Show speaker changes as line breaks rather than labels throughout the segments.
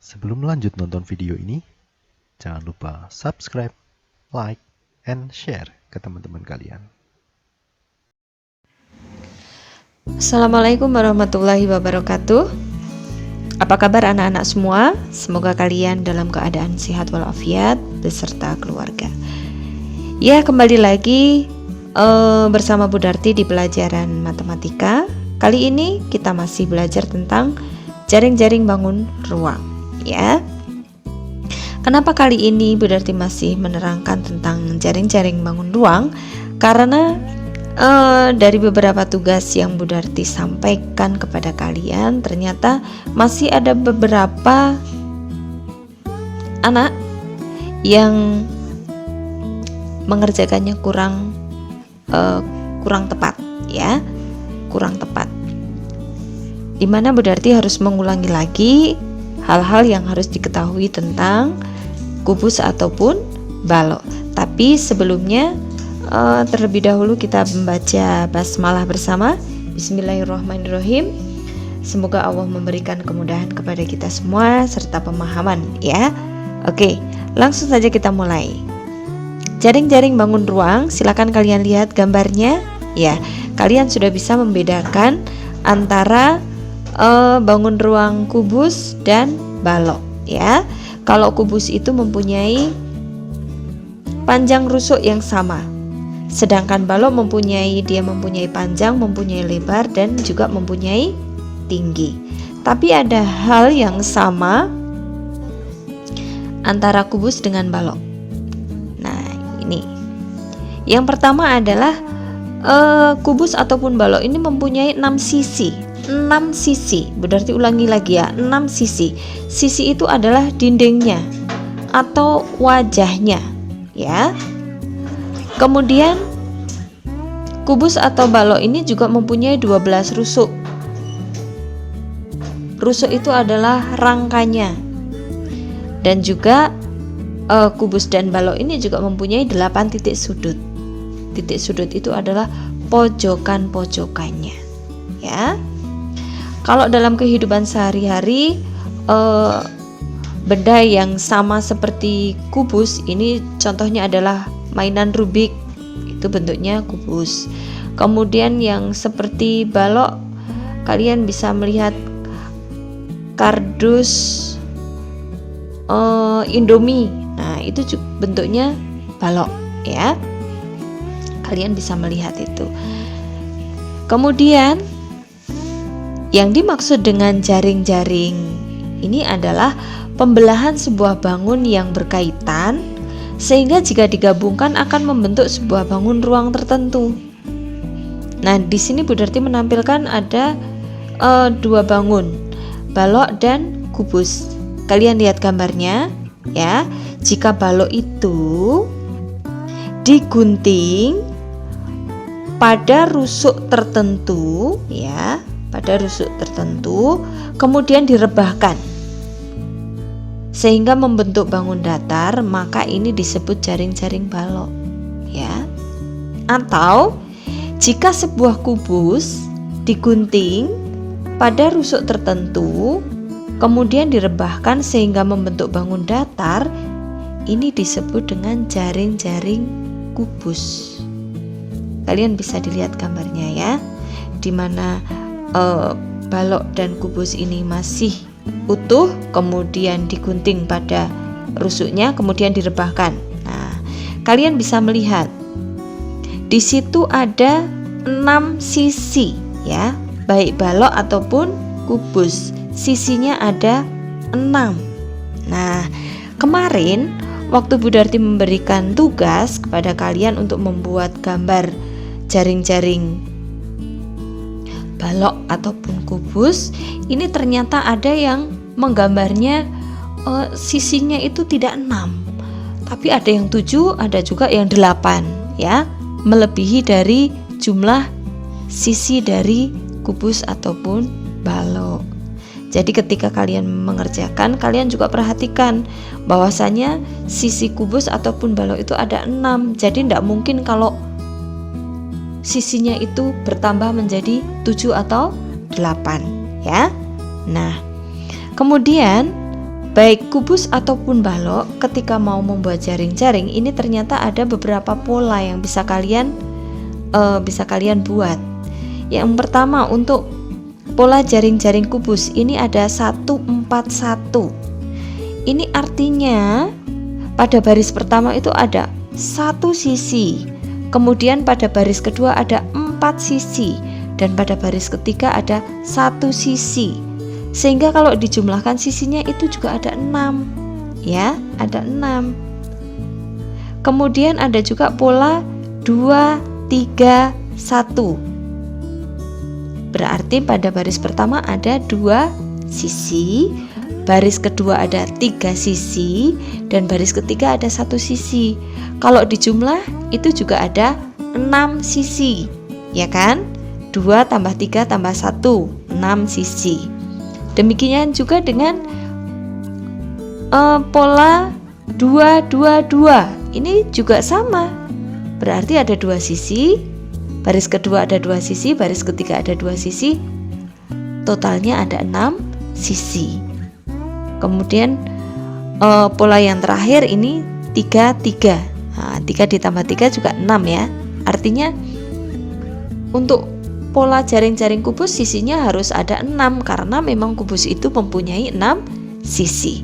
Sebelum lanjut nonton video ini, jangan lupa subscribe, like, and share ke teman-teman kalian.
Assalamualaikum warahmatullahi wabarakatuh. Apa kabar anak-anak semua? Semoga kalian dalam keadaan sehat walafiat beserta keluarga. Ya, kembali lagi bersama Bu Darti di pelajaran matematika. Kali ini kita masih belajar tentang jaring-jaring bangun ruang, ya. Kenapa kali ini Bu Darti masih menerangkan tentang jaring-jaring bangun ruang? Karena dari beberapa tugas yang Bu Darti sampaikan kepada kalian, ternyata masih ada beberapa anak yang mengerjakannya kurang tepat, ya, kurang tepat. Dimana Bu Darti harus mengulangi lagi hal-hal yang harus diketahui tentang kubus ataupun balok. Tapi sebelumnya terlebih dahulu kita membaca basmalah bersama. Bismillahirrahmanirrahim. Semoga Allah memberikan kemudahan kepada kita semua serta pemahaman, ya. Oke, langsung saja kita mulai. Jaring-jaring bangun ruang, silakan kalian lihat gambarnya. Ya, kalian sudah bisa membedakan antara bangun ruang kubus dan balok, ya. Kalau kubus itu mempunyai panjang rusuk yang sama, sedangkan balok mempunyai panjang, mempunyai lebar, dan juga mempunyai tinggi. Tapi ada hal yang sama antara kubus dengan balok. Nah, ini yang pertama adalah kubus ataupun balok ini mempunyai 6 sisi. 6 sisi, berarti ulangi lagi ya, 6 sisi. Sisi itu adalah dindingnya atau wajahnya, ya. Kemudian kubus atau balok ini juga mempunyai 12 rusuk. Rusuk itu adalah rangkanya. Dan juga kubus dan balok ini juga mempunyai 8 titik sudut. Titik sudut itu adalah pojokan-pojokannya, ya. Kalau dalam kehidupan sehari-hari, benda yang sama seperti kubus ini contohnya adalah mainan Rubik, itu bentuknya kubus. Kemudian yang seperti balok, kalian bisa melihat kardus Indomie. Nah, itu bentuknya balok, ya. Kalian bisa melihat itu. Kemudian yang dimaksud dengan jaring-jaring ini adalah pembelahan sebuah bangun yang berkaitan, sehingga jika digabungkan akan membentuk sebuah bangun ruang tertentu. Nah, di sini Bu Darti menampilkan ada 2 bangun, balok dan kubus. Kalian lihat gambarnya, ya. Jika balok itu digunting pada rusuk tertentu, ya, pada rusuk tertentu, kemudian direbahkan sehingga membentuk bangun datar, maka ini disebut jaring-jaring balok, ya. Atau jika sebuah kubus digunting pada rusuk tertentu kemudian direbahkan sehingga membentuk bangun datar, ini disebut dengan jaring-jaring kubus. Kalian bisa dilihat gambarnya, ya, di mana balok dan kubus ini masih utuh, kemudian digunting pada rusuknya, kemudian direbahkan. Nah, kalian bisa melihat di situ ada 6 sisi, ya, baik balok ataupun kubus. Sisinya ada 6. Nah, kemarin waktu Bu Darti memberikan tugas kepada kalian untuk membuat gambar jaring-jaring balok ataupun kubus, ini ternyata ada yang menggambarnya sisinya itu tidak 6, tapi ada yang 7, ada juga yang 8, ya, melebihi dari jumlah sisi dari kubus ataupun balok. Jadi ketika kalian mengerjakan, kalian juga perhatikan bahwasanya sisi kubus ataupun balok itu ada 6. Jadi tidak mungkin kalau sisinya itu bertambah menjadi 7 atau 8, ya. Nah, kemudian baik kubus ataupun balok, ketika mau membuat jaring-jaring ini ternyata ada beberapa pola yang bisa kalian buat. Yang pertama, untuk pola jaring-jaring kubus ini ada 141. Ini artinya pada baris pertama itu ada 1 sisi, kemudian pada baris kedua ada 4 sisi, dan pada baris ketiga ada 1 sisi. Sehingga kalau dijumlahkan sisinya itu juga ada 6, ya, ada 6. Kemudian ada juga pola 2, 3, 1. Berarti pada baris pertama ada 2 sisi, baris kedua ada 3 sisi, dan baris ketiga ada 1 sisi. Kalau dijumlah itu juga ada 6 sisi, ya kan? 2 tambah 3 tambah 1, 6 sisi. Demikian juga dengan pola 2, 2, 2. Ini juga sama. Berarti ada 2 sisi, baris kedua ada 2 sisi, baris ketiga ada 2 sisi. Totalnya ada 6 sisi. Kemudian pola yang terakhir ini 3, 3. Nah, 3 ditambah 3 juga 6 ya. Artinya untuk pola jaring-jaring kubus sisinya harus ada 6 karena memang kubus itu mempunyai 6 sisi.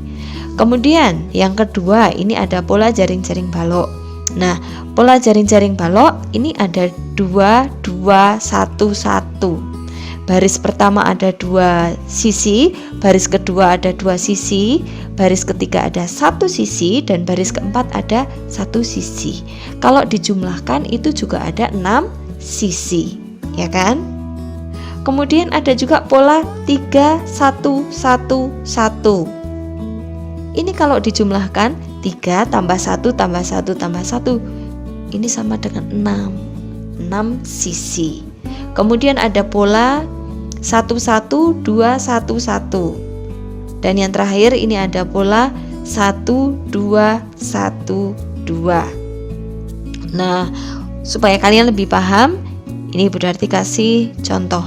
Kemudian yang kedua ini ada pola jaring-jaring balok. Nah, pola jaring-jaring balok ini ada 2, 2, 1, 1. Baris pertama ada 2 sisi, baris kedua ada 2 sisi, baris ketiga ada 1 sisi, dan baris keempat ada 1 sisi. Kalau dijumlahkan itu juga ada 6 sisi, ya kan? Kemudian ada juga pola 3, 1, 1, 1. Ini kalau dijumlahkan 3 tambah 1 tambah 1 tambah 1, ini sama dengan 6 sisi. Kemudian ada pola 1, 1, 2, 1, 1. Dan yang terakhir ini ada pola 1, 2, 1, 2. Nah, supaya kalian lebih paham, ini berarti kasih contoh.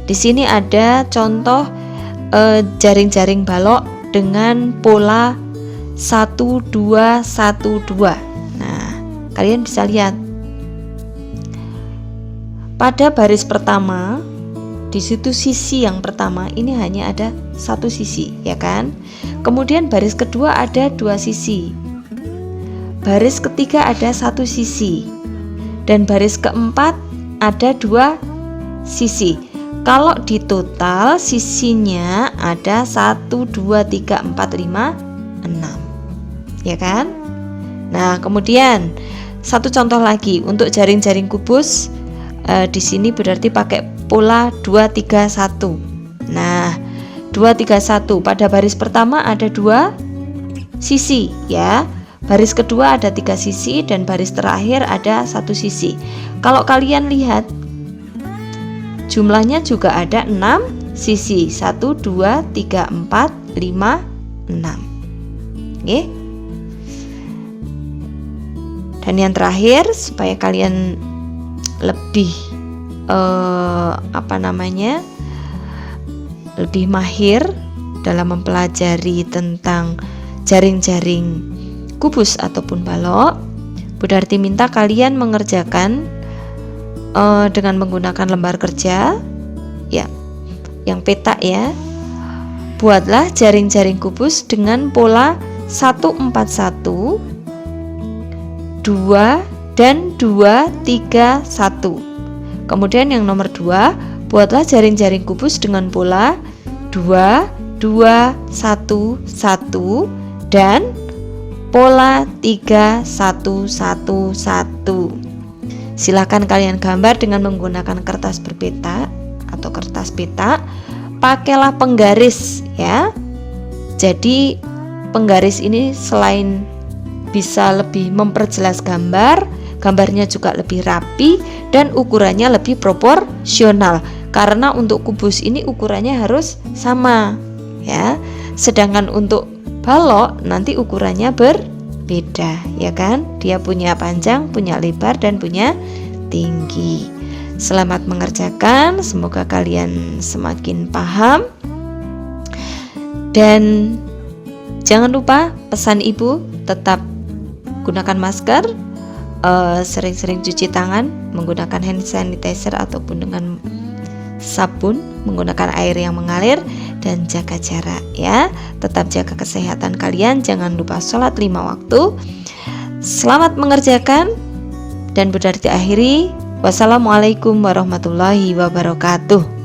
Di sini ada contoh jaring-jaring balok dengan pola 1, 2, 1, 2. Nah, kalian bisa lihat pada baris pertama, di situ sisi yang pertama ini hanya ada 1 sisi, ya kan? Kemudian baris kedua ada 2 sisi, baris ketiga ada 1 sisi, dan baris keempat ada 2 sisi. Kalau di total sisinya ada 1, 2, 3, 4, 5, 6, ya kan? Nah, kemudian satu contoh lagi untuk jaring-jaring kubus. Di sini berarti pakai pola 2, 3, 1. Nah, 2, 3, 1 pada baris pertama ada 2 sisi, ya. Baris kedua ada 3 sisi, dan baris terakhir ada 1 sisi. Kalau kalian lihat jumlahnya juga ada 6 sisi. 1, 2, 3, 4, 5, 6. Oke. Dan yang terakhir, supaya kalian lebih lebih mahir dalam mempelajari tentang jaring-jaring kubus ataupun balok, Bu Darti minta kalian mengerjakan dengan menggunakan lembar kerja, ya, yang petak ya. Buatlah jaring-jaring kubus dengan pola 141, 2 dan 2, 3, 1. Kemudian yang nomor 2, buatlah jaring-jaring kubus dengan pola 2, 2, 1, 1 dan pola 3, 1, 1, 1. Silakan kalian gambar dengan menggunakan kertas berpeta atau kertas peta. Pakailah penggaris, ya. Jadi penggaris ini selain bisa lebih memperjelas gambar, gambarnya juga lebih rapi dan ukurannya lebih proporsional. Karena untuk kubus ini ukurannya harus sama, ya. Sedangkan untuk balok nanti ukurannya berbeda, ya kan? Dia punya panjang, punya lebar, dan punya tinggi. Selamat mengerjakan, semoga kalian semakin paham. Dan Jangan lupa pesan ibu, tetap gunakan masker, sering-sering cuci tangan menggunakan hand sanitizer ataupun dengan sabun, menggunakan air yang mengalir, dan jaga jarak ya. Tetap jaga kesehatan kalian, jangan lupa sholat 5 waktu. Selamat mengerjakan, dan Bunda Reti akhiri. Wassalamualaikum warahmatullahi wabarakatuh.